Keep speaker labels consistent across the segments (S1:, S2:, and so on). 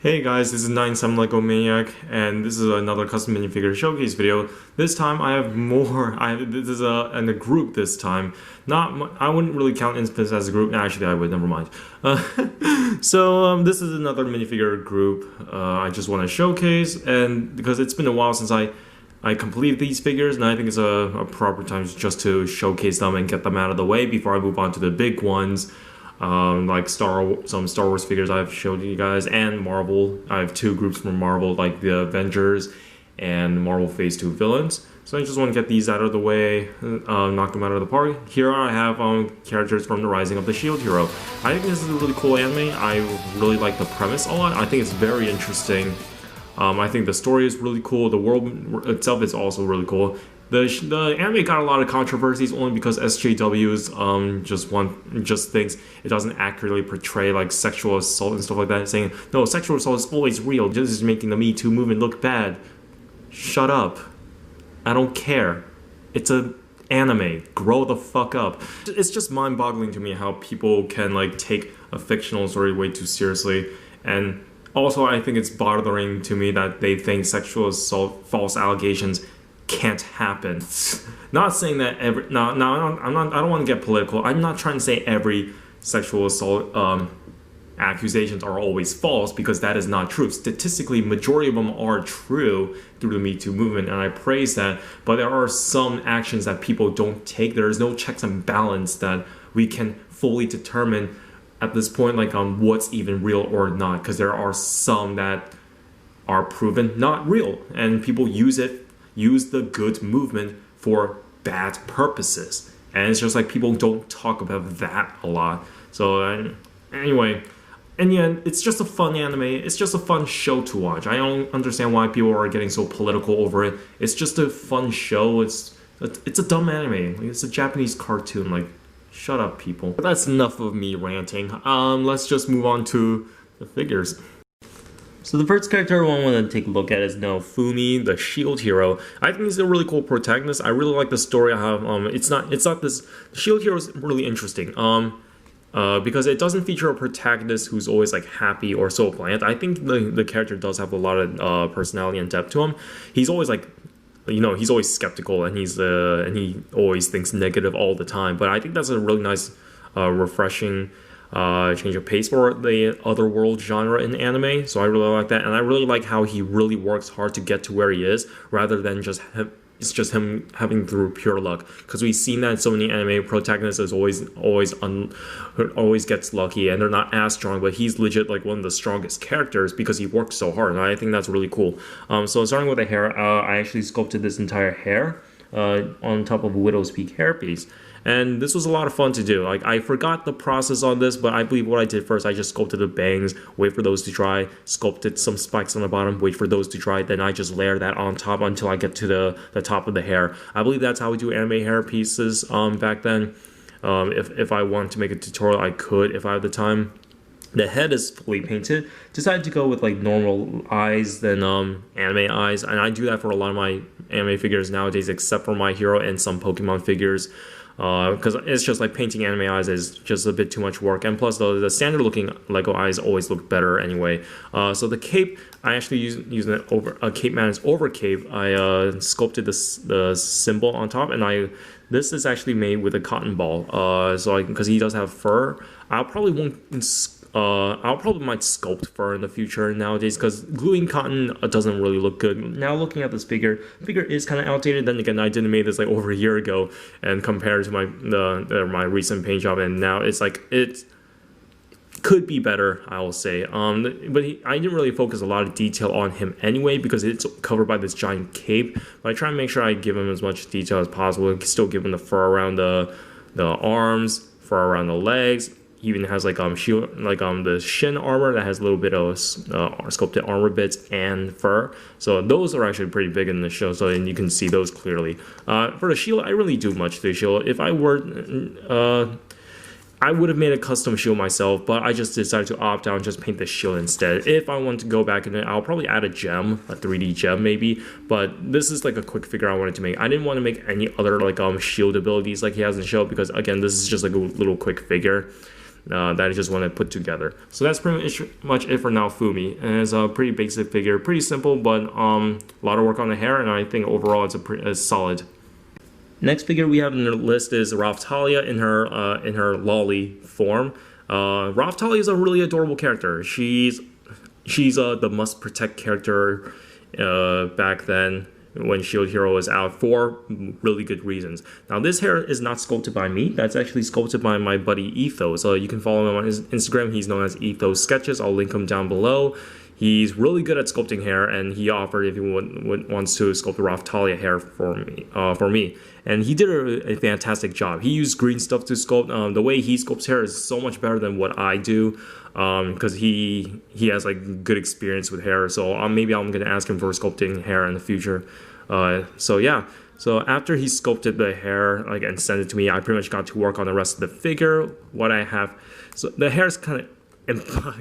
S1: Hey guys, this is 97 Lego Maniac, and this is another custom minifigure showcase video. This time I have more. This is in a group this time. I wouldn't really count Instance as a group. Actually, I would. Never mind. This is another minifigure group. I just want to showcase, and because it's been a while since I completed these figures, and I think it's a proper time just to showcase them and get them out of the way before I move on to the big ones. Like some Star Wars figures I've showed you guys, and Marvel. I have two groups from Marvel, like the Avengers and Marvel Phase 2 villains. So I just want to get these out of the way, knock them out of the park. Here I have characters from the Rising of the Shield Hero. I think this is a really cool anime. I really like the premise a lot. I think it's very interesting. I think the story is really cool. The world itself is also really cool. The anime got a lot of controversies only because SJWs just thinks it doesn't accurately portray like sexual assault and stuff like that, saying no, sexual assault is always real, just making the Me Too movement look bad. Shut up. I don't care. It's a anime. Grow the fuck up. It's just mind-boggling to me how people can like take a fictional story way too seriously, and also I think it's bothering to me that they think sexual assault, false allegations can't happen. Not saying that every I don't want to get political. I'm not trying to say every sexual assault accusations are always false, because that is not true. Statistically, majority of them are true through the Me Too movement, and I praise that. But there are some actions that people don't take. There is no checks and balance that we can fully determine at this point, like what's even real or not, because there are some that are proven not real, and people use the good movement for bad purposes, and it's just like people don't talk about that a lot. So anyway, and yeah, it's just a fun anime. It's just a fun show to watch. I don't understand why people are getting so political over it. It's just a fun show. It's a dumb anime. Like, it's a Japanese cartoon. Like, shut up, people. But that's enough of me ranting. Let's just move on to the figures. So the first character I want to take a look at is Fumi, the Shield Hero. I think he's a really cool protagonist. I really like the story I have. It's not this. Shield Hero is really interesting. Because it doesn't feature a protagonist who's always like happy or so bland. I think the character does have a lot of personality and depth to him. He's always like, he's always skeptical, and he always thinks negative all the time. But I think that's a really nice, refreshing change of pace for the otherworld genre in anime. So I really like that, and I really like how he really works hard to get to where he is, rather than just it's just him having through pure luck. Because we've seen that in so many anime protagonists is always gets lucky, and they're not as strong, but he's legit like one of the strongest characters because he works so hard, and I think that's really cool. So starting with the hair, I actually sculpted this entire hair on top of a Widow's Peak hairpiece. And this was a lot of fun to do. Like, I forgot the process on this, but I believe what I did first, I just sculpted the bangs, wait for those to dry, sculpted some spikes on the bottom, wait for those to dry, then I just layer that on top until I get to the top of the hair. I believe that's how we do anime hair pieces back then. If I want to make a tutorial, I could if I have the time. The head is fully painted. Decided to go with like normal eyes than anime eyes, and I do that for a lot of my anime figures nowadays, except for my hero and some Pokemon figures. Because it's just like painting anime eyes is just a bit too much work, and plus the standard looking Lego eyes always look better anyway. So the cape, I actually used a Cape Madness over cape. I sculpted the symbol on top, and this is actually made with a cotton ball. Because he does have fur, I'll probably might sculpt fur in the future nowadays, because gluing cotton doesn't really look good. Now looking at this figure, the figure is kind of outdated. Then again, I didn't make this like over a year ago, and compared to my recent paint job, and now it's like it could be better, I will say. But I didn't really focus a lot of detail on him anyway, because it's covered by this giant cape. But I try to make sure I give him as much detail as possible, and still give him the fur around the arms, fur around the legs. He even has like shield, like the shin armor that has a little bit of sculpted armor bits and fur. So those are actually pretty big in the show, so and you can see those clearly. For the shield, I really do much to the shield. If I were, I would have made a custom shield myself, but I just decided to opt out and just paint the shield instead. If I want to go back in it, I'll probably add a gem, a 3D gem maybe. But this is like a quick figure I wanted to make. I didn't want to make any other like shield abilities like he has in the show, because again, this is just like a little quick figure. that I just want to put together. So that's pretty much it for Naofumi. And it's a pretty basic figure, pretty simple, but a lot of work on the hair, and I think overall it's solid. Next figure we have in the list is Talia in her lolly form. Talia is a really adorable character. She's the must protect character back then when Shield Hero was out for really good reasons. Now this hair is not sculpted by me. That's actually sculpted by my buddy Ethos. You can follow him on his Instagram. He's known as Ethos Sketches. I'll link him down below. He's really good at sculpting hair, and he offered if he wants to sculpt Talia hair for me. And he did a fantastic job. He used green stuff to sculpt. The way he sculpts hair is so much better than what I do, because he has like good experience with hair. So maybe I'm gonna ask him for sculpting hair in the future. So yeah. So after he sculpted the hair and sent it to me, I pretty much got to work on the rest of the figure. What I have, so the hair is kind of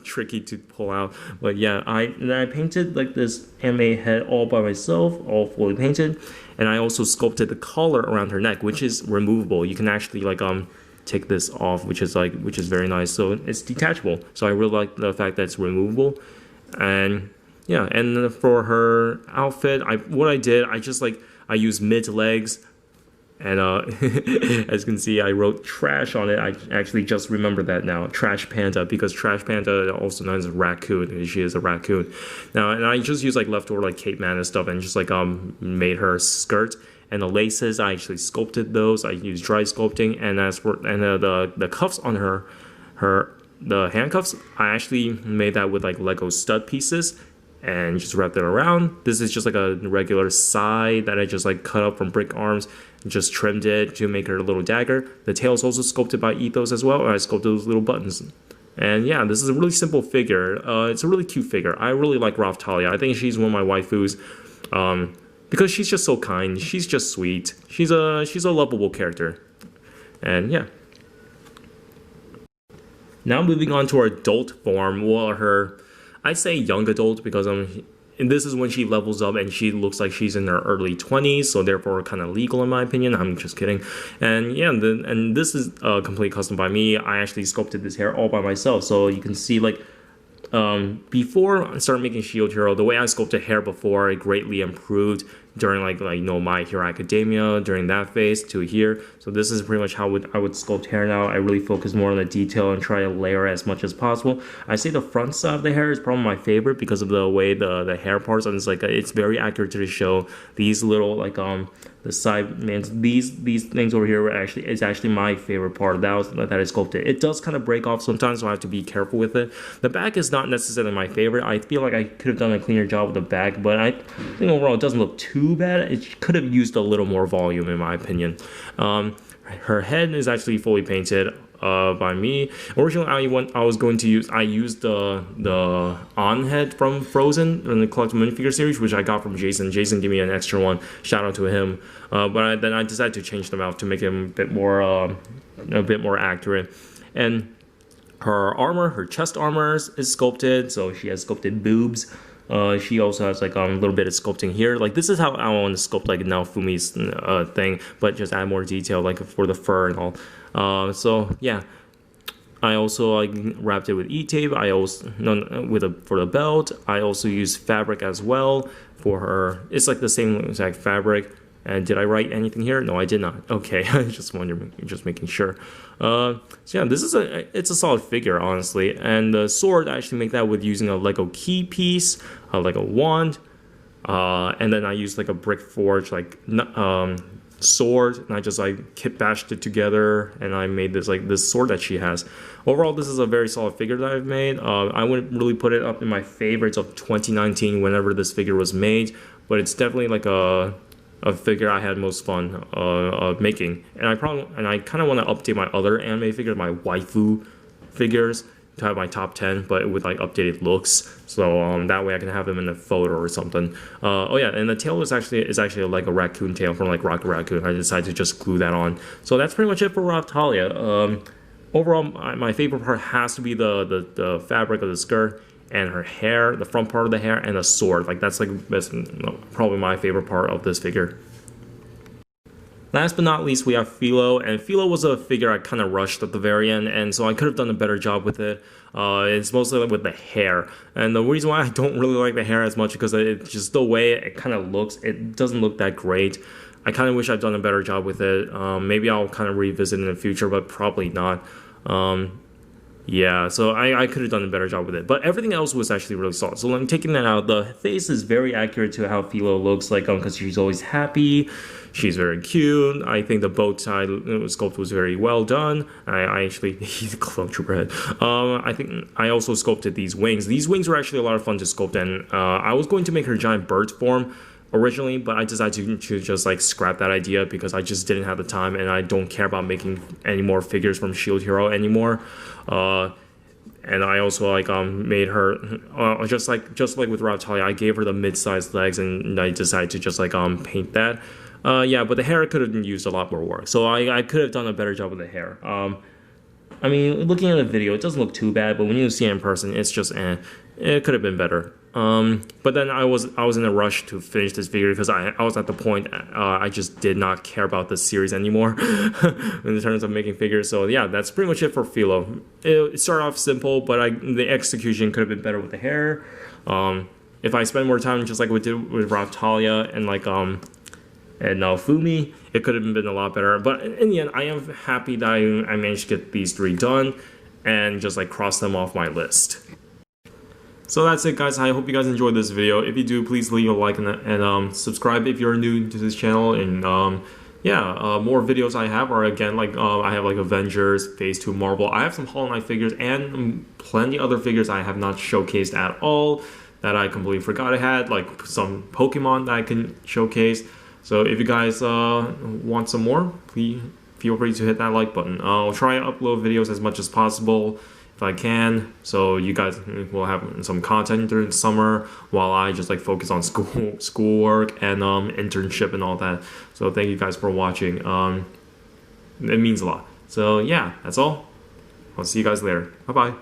S1: tricky to pull out, but yeah, I painted like this anime head all by myself, all fully painted, and I also sculpted the collar around her neck, which is removable. You can actually take this off, which is very nice. So it's detachable. So I really like the fact that it's removable. And yeah, and for her outfit, I used mid legs. And as you can see, I wrote trash on it. I actually just remember that now. Trash Panda, because Trash Panda, also known as a raccoon, she is a raccoon. Now, and I just used leftover Cape Mana stuff and just made her skirt. And the laces, I actually sculpted those. I used dry sculpting. And as for the cuffs on the handcuffs, I actually made that with Lego stud pieces and just wrapped it around. This is just a regular side that I just cut up from brick arms. Just trimmed it to make her a little dagger. The tail is also sculpted by Ethos as well. I sculpted those little buttons. And yeah, this is a really simple figure. It's a really cute figure. I really like Talia. I think she's one of my waifus because she's just so kind. She's just sweet. She's a lovable character. And yeah. Now moving on to her adult form. Well, I'd say young adult because and this is when she levels up and she looks like she's in her early 20s, so therefore kind of legal in my opinion. I'm just kidding. And yeah, and this is complete custom by me. I actually sculpted this hair all by myself, so you can see before I started making Shield Hero, the way I sculpted hair before, it greatly improved during My Hero Academia, during that phase to here. So this is pretty much how I would sculpt hair now. I really focus more on the detail and try to layer as much as possible. I say the front side of the hair is probably my favorite because of the way the hair parts, and it's very accurate to show these little the side bands. These things over here is actually my favorite part that is sculpted. It does kind of break off sometimes, so I have to be careful with it. The back is not necessarily my favorite. I feel like I could have done a cleaner job with the back, but I think overall it doesn't look too bad. It could have used a little more volume in my opinion. Her head is actually fully painted by me. Originally, I used the on head from Frozen in the Collectible Minifigure series, which I got from Jason. Jason gave me an extra one. Shout out to him. But then I decided to change them out to make him a bit more accurate. And her chest armor is sculpted, so she has sculpted boobs. She also has a little bit of sculpting here. This is how I want to sculpt Naofumi's thing, but just add more detail for the fur and all. So yeah, I also wrapped it with E-tape. I also for the belt. I also used fabric as well for her. It's the same exact fabric. And did I write anything here? No, I did not. Okay, I just wondering, just making sure. So yeah, it's a solid figure, honestly. And the sword, I actually make that with using a Lego key piece, a Lego wand, and then I used a brick forge sword, and I just kit bashed it together, and I made this sword that she has. Overall, this is a very solid figure that I've made. I wouldn't really put it up in my favorites of 2019 whenever this figure was made, but it's definitely a figure I had most fun making. And I kind of want to update my other anime figures, my waifu figures, to have my top 10, but with updated looks. So that way I can have them in a photo or something. Oh yeah, and the tail is actually a raccoon tail from Rocket Raccoon. I decided to just glue that on. So that's pretty much it for Talia. Overall, my favorite part has to be the fabric of the skirt and her hair, the front part of the hair, and the sword. That's probably my favorite part of this figure. Last but not least, we have Philo, and Philo was a figure I kind of rushed at the very end, and so I could have done a better job with it. It's mostly with the hair, and the reason why I don't really like the hair as much because it's just the way it kind of looks. It doesn't look that great. I kind of wish I'd done a better job with it. Maybe I'll kind of revisit in the future, but probably not. Yeah, so I could have done a better job with it. But everything else was actually really solid. So I'm taking that out. The face is very accurate to how Philo looks like because she's always happy. She's very cute. I think the bow tie sculpt was very well done. I actually, he's a clone trooper head. I think I also sculpted these wings. These wings were actually a lot of fun to sculpt, and I was going to make her giant bird form originally, but I decided to just like scrap that idea because I just didn't have the time, and I don't care about making any more figures from Shield Hero anymore. And I also like made her just like with Talia, I gave her the mid-sized legs, and I decided to just like paint that. Yeah, but the hair could have been used a lot more work, so I could have done a better job with the hair. I mean, looking at the video, it doesn't look too bad, but when you see it in person, it's just it could have been better. But then I was in a rush to finish this figure because I was at the point I just did not care about this series anymore in terms of making figures. So yeah, that's pretty much it for Philo. It started off simple, but the execution could have been better with the hair. If I spent more time just like we did with Talia and like and Fumi, it could have been a lot better. But in the end, I am happy that I managed to get these 3 done and just like cross them off my list. So that's it, guys. I hope you guys enjoyed this video. If you do, please leave a like and subscribe if you're new to this channel. And yeah, more videos I have are again like I have like Avengers, Phase 2 Marvel. I have some Hollow Knight figures and plenty other figures I have not showcased at all that I completely forgot I had, like some Pokemon that I can showcase. So if you guys want some more, please feel free to hit that like button. I'll try to upload videos as much as possible if I can, so you guys will have some content during the summer while I just like focus on schoolwork and internship and all that. So thank you guys for watching. It means a lot. So yeah, that's all. I'll see you guys later. Bye bye.